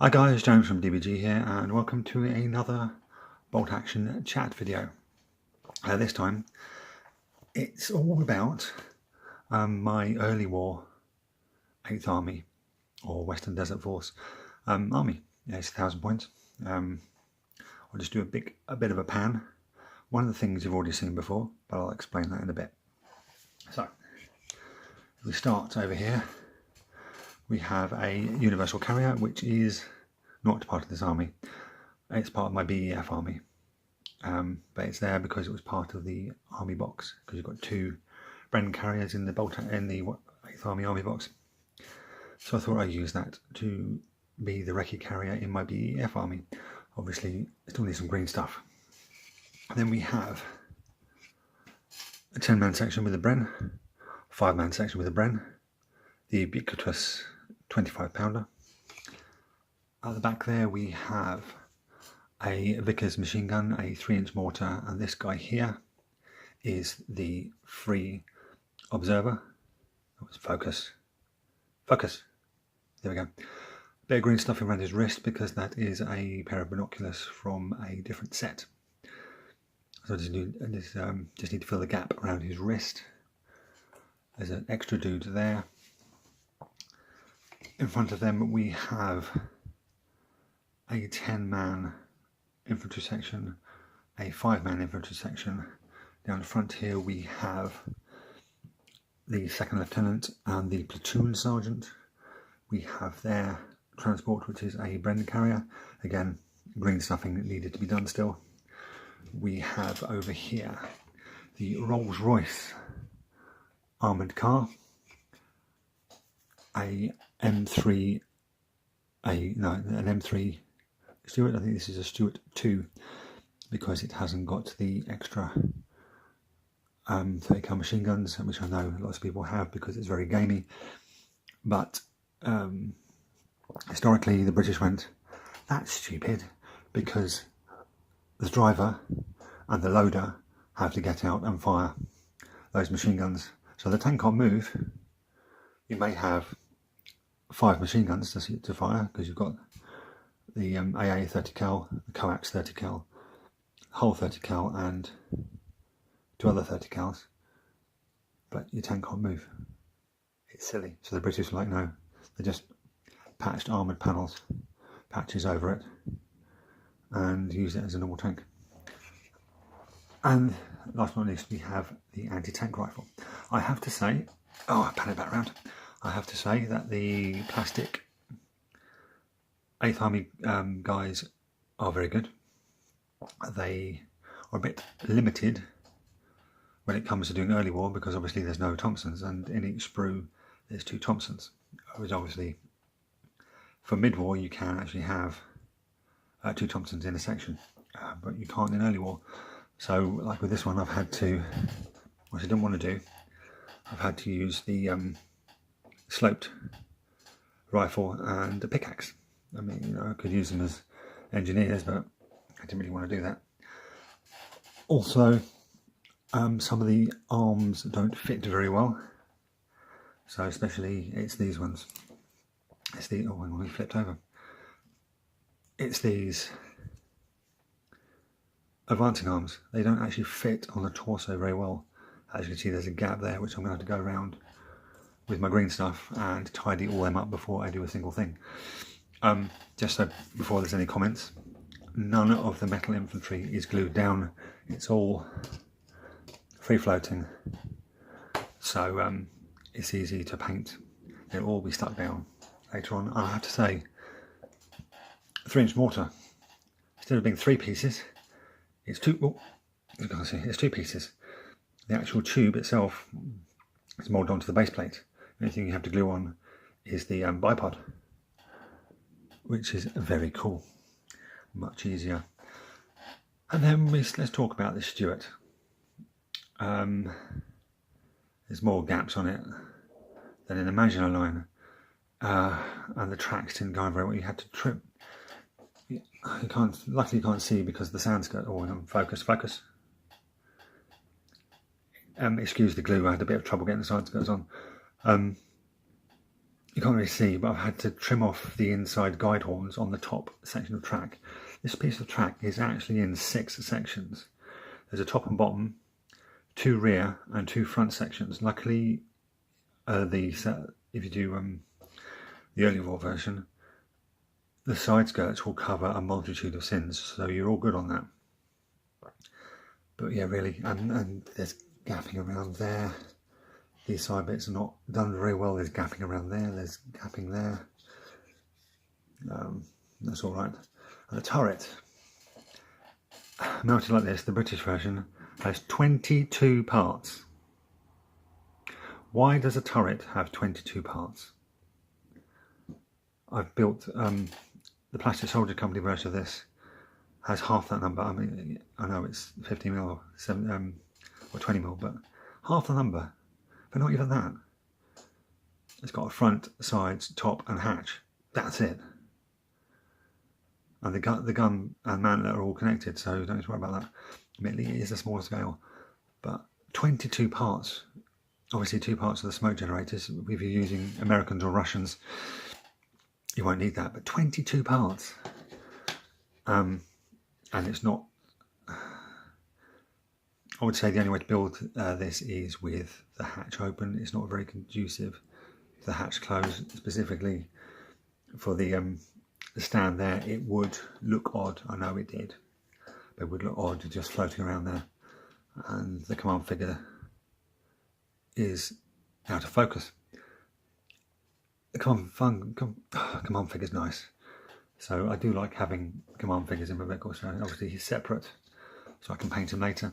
Hi guys, James from DBG here and welcome to another bolt action chat video. This time it's all about my early war 8th Army or Western Desert Force army. Yeah, it's 1,000 points. I'll just do a bit of a pan. One of the things you've already seen before, but I'll explain that in a bit. So we start over here. We have a universal carrier, which is not part of this army. It's part of my BEF army, but it's there because it was part of the army box. Because you've got two Bren carriers in the 8th Army box, so I thought I'd use that to be the recce carrier in my BEF army. Obviously, still need some green stuff. Then we have a 10-man section with a Bren, 5-man section with a Bren, the ubiquitous 25-pounder. At the back there we have a Vickers machine gun, a 3-inch mortar, and this guy here is the free observer. Focus. There we go. Bit of green stuff around his wrist because that is a pair of binoculars from a different set. So I just need to fill the gap around his wrist. There's an extra dude there. In front of them we have a 10-man infantry section, a 5-man infantry section. Down the front here we have the second lieutenant and the platoon sergeant. We have their transport, which is a Bren carrier. Again, green stuffing needed to be done still. We have over here the Rolls-Royce armoured car, an M3 Stuart. I think this is a Stuart 2 because it hasn't got the extra 30 cal machine guns, which I know lots of people have because it's very gamey. But historically the British went, that's stupid, because the driver and the loader have to get out and fire those machine guns. So the tank can't move. You may have 5 machine guns to fire because you've got the AA 30 cal, the coax 30 cal, whole 30 cal, and 2 other 30 cals, but your tank can't move. It's silly. So the British were like, no, they just patched armoured patches over it, and used it as a normal tank. And last but not least, we have the anti-tank rifle. I have to say, I pan it back round. I have to say that the plastic 8th Army guys are very good. They are a bit limited when it comes to doing early war because obviously there's no Thompsons, and in each sprue there's 2 Thompsons. Which obviously for mid-war you can actually have 2 Thompsons in a section, but you can't in early war. So like with this one, I've had to, which I didn't want to do, I've had to use the sloped rifle and a pickaxe. I mean, I could use them as engineers, but I didn't really want to do that. Also, some of the arms don't fit very well. So especially, it's these ones. It's the, oh, hang on, we flipped over. It's these advancing arms. They don't actually fit on the torso very well. As you can see, there's a gap there, which I'm going to have to go around with my green stuff and tidy all them up before I do a single thing. Just so before there's any comments, none of the metal infantry is glued down. It's all free floating, so it's easy to paint. They'll all be stuck down later on. I have to say, 3-inch mortar, instead of being 3 pieces, it's 2. Oh, you can't see. It's 2 pieces. The actual tube itself is moulded onto the base plate. The only thing you have to glue on is the bipod, which is very cool, much easier. And then let's talk about this Stuart. There's more gaps on it than in the Maginot Line, and the tracks didn't go very well. You had to trim. Luckily you can't see because the sound skirt. Oh, focus. Excuse the glue. I had a bit of trouble getting the side skirts on. you can't really see, but I've had to trim off the inside guide horns on the top section of track. This piece of track is actually in 6 sections. There's a top and bottom, 2 rear and 2 front sections. Luckily, if you do the early war version, the side skirts will cover a multitude of sins, so you're all good on that. But yeah, really, and there's gapping around there. These side bits are not done very well. There's gapping around there, there's gapping there. That's all right. And the turret, mounted like this, the British version, has 22 parts. Why does a turret have 22 parts? I've built the Plastic Soldier Company version of this has half that number. I mean, I know it's 50 mil or 20 mil, but half the number, but not even that. It's got a front, sides, top and hatch. That's it. And the gun and mantlet are all connected, so don't need to worry about that. Admittedly, it is a small scale, but 22 parts. Obviously 2 parts of the smoke generators. If you're using Americans or Russians, you won't need that, but 22 parts. And it's not, I would say the only way to build this is with the hatch open. It's not very conducive to the hatch closed, specifically for the stand there. It would look odd, I know it did, but it would look odd just floating around there, and the command figure is out of focus. The command figure's nice, so I do like having command figures in my vehicle. So obviously he's separate, so I can paint him later.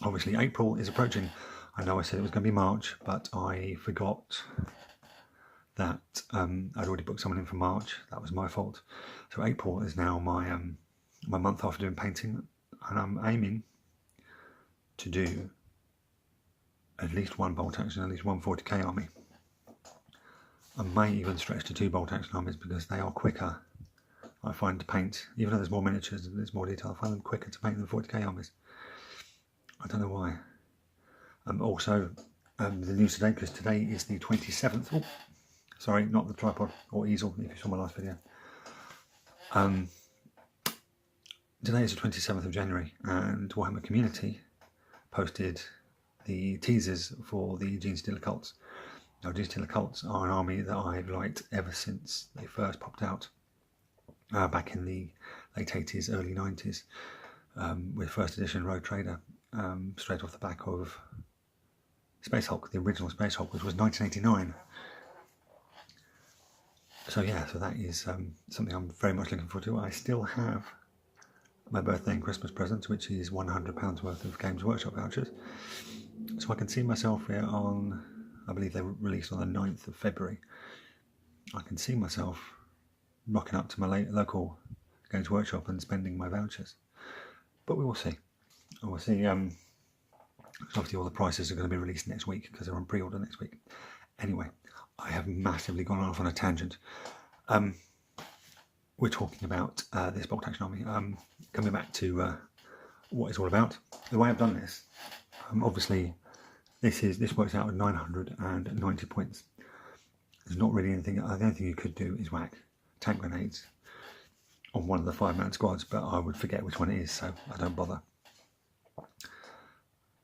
Obviously April is approaching. I know I said it was going to be March, but I forgot that I'd already booked someone in for March. That was my fault. So April is now my my month after doing painting, and I'm aiming to do at least 1 bolt action, at least 1 40k army. I may even stretch to 2 bolt action armies because they are quicker, I find, to paint. Even though there's more miniatures and there's more detail, I find them quicker to paint than 40k armies. I don't know why. Also, the news today, because today is the 27th. Oh, sorry, not the tripod or easel, if you saw my last video. Today is the 27th of January, and Warhammer Community posted the teasers for the Genestealer Cults. Now, Genestealer Cults are an army that I've liked ever since they first popped out back in the late 80s, early 90s, with first edition Road Trader, straight off the back of Space Hulk, the original Space Hulk, which was 1989. So yeah, so that is something I'm very much looking forward to. I still have my birthday and Christmas presents, which is £100 worth of Games Workshop vouchers. So I can see myself here on, I believe they were released on the 9th of February. I can see myself rocking up to my local Games Workshop and spending my vouchers. But we will see. We'll see. Obviously all the prices are going to be released next week because they're on pre-order next week. Anyway, I have massively gone off on a tangent. We're talking about this bolt action army. Coming back to what it's all about. The way I've done this, obviously this works out at 990 points. There's not really anything. The only thing you could do is whack tank grenades on one of the 5-man squads, but I would forget which one it is, so I don't bother.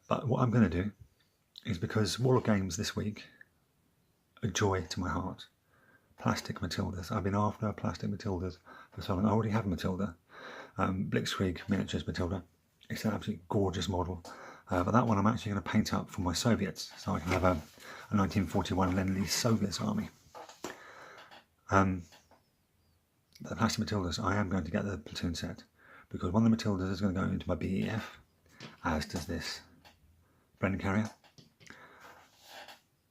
But what I'm going to do is, because Warlord Games this week, a joy to my heart, plastic Matildas. I've been after plastic Matildas for so long. I already have a Matilda, Blitzkrieg Miniatures Matilda. It's an absolutely gorgeous model. But that one I'm actually going to paint up for my Soviets, so I can have a 1941 Lend-Lease Soviets army. The plastic Matildas, I am going to get the platoon set, because one of the Matildas is going to go into my BEF, as does this Brendan Carrier.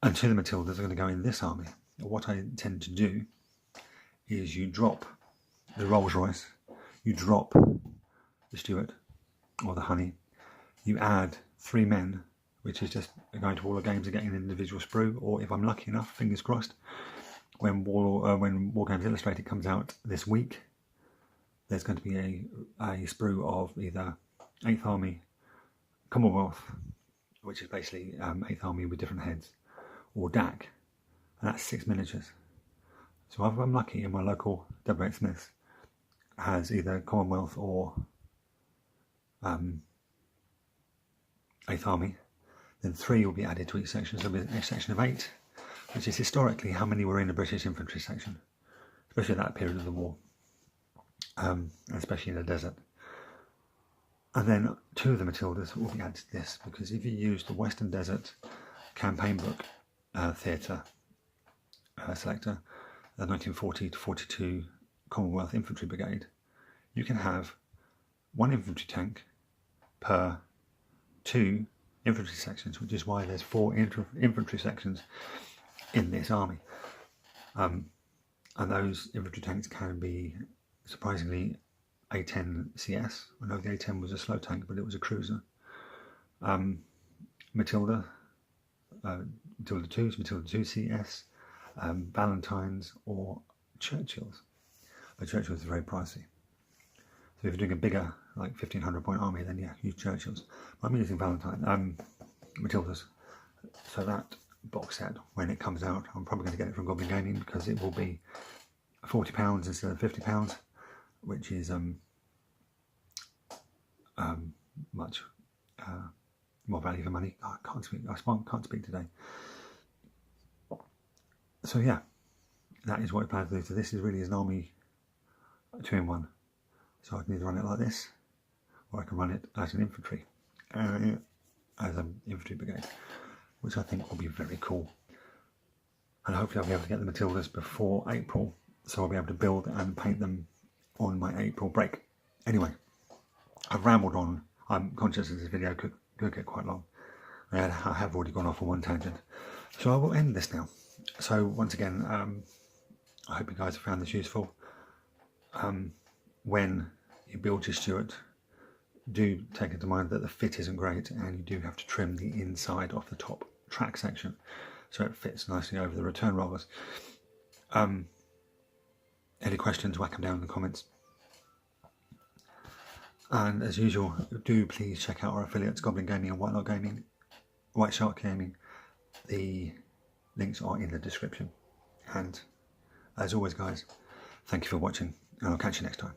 And 2 of the Matildas are going to go in this army. What I intend to do is you drop the Rolls Royce, you drop the Stuart or the Honey, you add 3 men, which is just going to Warlord Games and getting an individual sprue, or if I'm lucky enough, fingers crossed, when War Games Illustrated comes out this week, there's going to be a sprue of either 8th Army Commonwealth, which is basically 8th Army with different heads, or DAC, and that's 6 miniatures. So if I'm lucky and my local W.H. Smiths has either Commonwealth or 8th Army, then 3 will be added to each section. So there'll be a section of 8, which is historically how many were in the British infantry section, especially at that period of the war, especially in the desert. And then 2 of the Matildas will be added to this, because if you use the Western Desert campaign book theatre selector, the 1940 to 42 Commonwealth Infantry Brigade, you can have 1 infantry tank per 2 infantry sections, which is why there's 4 infantry sections in this army. And those infantry tanks can be, surprisingly, A10 CS. I know the A10 was a slow tank, but it was a cruiser. Matilda 2s, Matilda 2 CS, Valentines, or Churchills. But Churchills are very pricey. So if you're doing a bigger, like 1500 point army, then yeah, use Churchills. I'm using Valentine, Matildas. So that box set, when it comes out, I'm probably going to get it from Goblin Gaming, because it will be £40 instead of £50, which is much more value for money. Oh, I can't speak today. So yeah, that is what I plan to do. So this is really an army 2-in-1. So I can either run it like this, or I can run it as an infantry, as an infantry brigade, which I think will be very cool. And hopefully I'll be able to get the Matildas before April, so I'll be able to build and paint them on my April break. Anyway, I've rambled on. I'm conscious that this video could get quite long. I have already gone off on one tangent, so I will end this now. So once again, I hope you guys have found this useful. When you build your Stuart, do take into mind that the fit isn't great, and you do have to trim the inside of the top track section so it fits nicely over the return rollers. Any questions, whack them down in the comments. And as usual, do please check out our affiliates, Goblin Gaming and White Shark Gaming. The links are in the description. And as always, guys, thank you for watching, and I'll catch you next time.